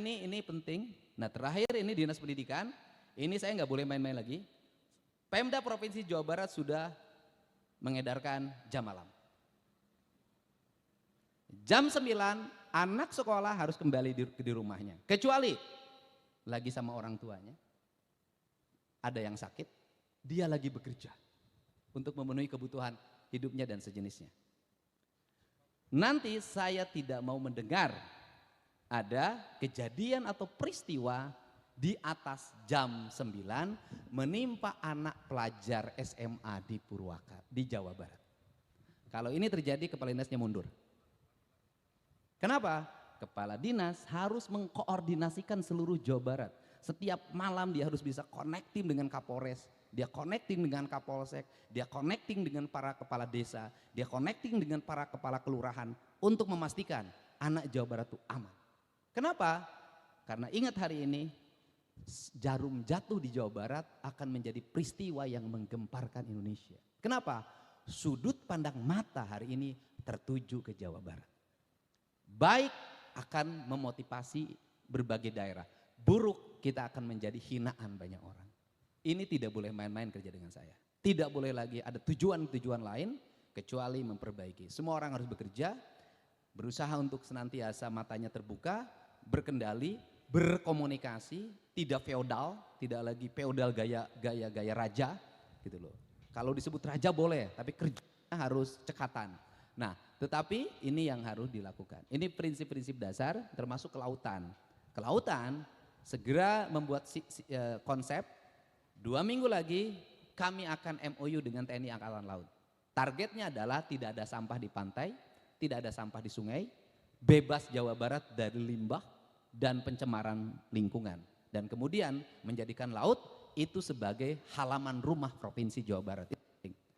ini penting. Nah terakhir ini Dinas Pendidikan, ini saya nggak boleh main-main lagi. Pemda Provinsi Jawa Barat sudah mengedarkan jam malam. Jam 9 anak sekolah harus kembali di rumahnya. Kecuali lagi sama orang tuanya, ada yang sakit, dia lagi bekerja untuk memenuhi kebutuhan hidupnya dan sejenisnya. Nanti saya tidak mau mendengar ada kejadian atau peristiwa di atas jam 9 menimpa anak pelajar SMA di Purwakarta, di Jawa Barat. Kalau ini terjadi, kepala dinasnya mundur. Kenapa? Kepala dinas harus mengkoordinasikan seluruh Jawa Barat. Setiap malam dia harus bisa connecting dengan Kapolres, dia connecting dengan Kapolsek, dia connecting dengan para kepala desa, dia connecting dengan para kepala kelurahan untuk memastikan anak Jawa Barat itu aman. Kenapa? Karena ingat hari ini jarum jatuh di Jawa Barat akan menjadi peristiwa yang menggemparkan Indonesia. Kenapa? Sudut pandang mata hari ini tertuju ke Jawa Barat. Baik akan memotivasi berbagai daerah, buruk kita akan menjadi hinaan banyak orang. Ini tidak boleh main-main kerja dengan saya. Tidak boleh lagi ada tujuan-tujuan lain kecuali memperbaiki. Semua orang harus bekerja, berusaha untuk senantiasa matanya terbuka, berkendali, berkomunikasi, tidak feodal, tidak lagi feodal gaya raja gitu loh. Kalau disebut raja boleh, tapi kerjanya harus cekatan. Nah, tetapi ini yang harus dilakukan. Ini prinsip-prinsip dasar termasuk kelautan. Kelautan segera membuat konsep 2 minggu lagi kami akan MOU dengan TNI Angkatan Laut. Targetnya adalah tidak ada sampah di pantai, tidak ada sampah di sungai, bebas Jawa Barat dari limbah dan pencemaran lingkungan. Dan kemudian menjadikan laut itu sebagai halaman rumah Provinsi Jawa Barat.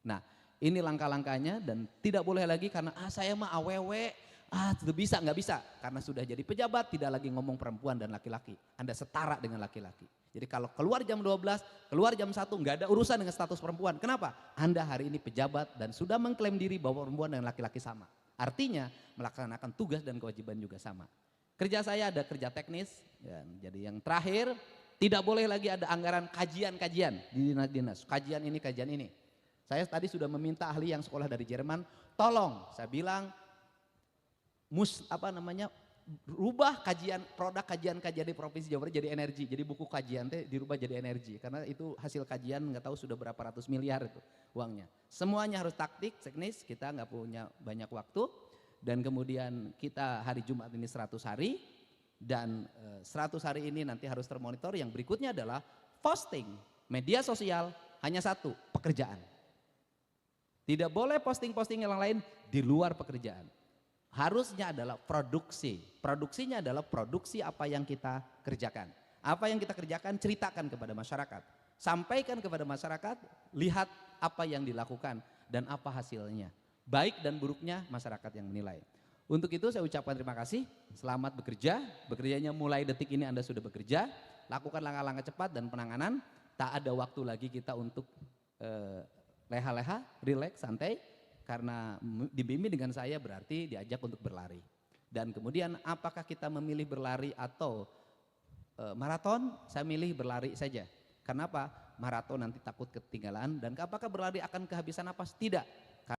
Nah, ini langkah-langkahnya dan tidak boleh lagi karena saya mah awewe, bisa nggak bisa karena sudah jadi pejabat tidak lagi ngomong perempuan dan laki-laki. Anda setara dengan laki-laki. Jadi kalau keluar jam 12, keluar jam 1 nggak ada urusan dengan status perempuan. Kenapa? Anda hari ini pejabat dan sudah mengklaim diri bahwa perempuan dan laki-laki sama. Artinya melaksanakan tugas dan kewajiban juga sama. Kerja saya ada kerja teknis, jadi yang terakhir tidak boleh lagi ada anggaran kajian-kajian di dinas-dinas. Kajian ini, kajian ini. Saya tadi sudah meminta ahli yang sekolah dari Jerman, tolong, saya bilang, rubah produk kajian di Provinsi Jawa Barat jadi energi, jadi buku kajian dirubah jadi energi, karena itu hasil kajian nggak tahu sudah berapa ratus miliar itu uangnya. Semuanya harus taktik, teknis, kita nggak punya banyak waktu, dan kemudian kita hari Jumat ini 100 hari, dan 100 hari ini nanti harus termonitor. Yang berikutnya adalah posting media sosial hanya satu, pekerjaan. Tidak boleh posting-posting yang lain di luar pekerjaan. Harusnya adalah produksi. Produksinya adalah produksi apa yang kita kerjakan. Apa yang kita kerjakan ceritakan kepada masyarakat. Sampaikan kepada masyarakat, lihat apa yang dilakukan dan apa hasilnya. Baik dan buruknya masyarakat yang menilai. Untuk itu saya ucapkan terima kasih, selamat bekerja. Bekerjanya mulai detik ini Anda sudah bekerja. Lakukan langkah-langkah cepat dan penanganan. Tak ada waktu lagi kita untuk leha-leha, rileks, santai, karena dibimbing dengan saya berarti diajak untuk berlari. Dan kemudian apakah kita memilih berlari atau maraton? Saya milih berlari saja. Kenapa? Maraton nanti takut ketinggalan, dan apakah berlari akan kehabisan napas? Tidak.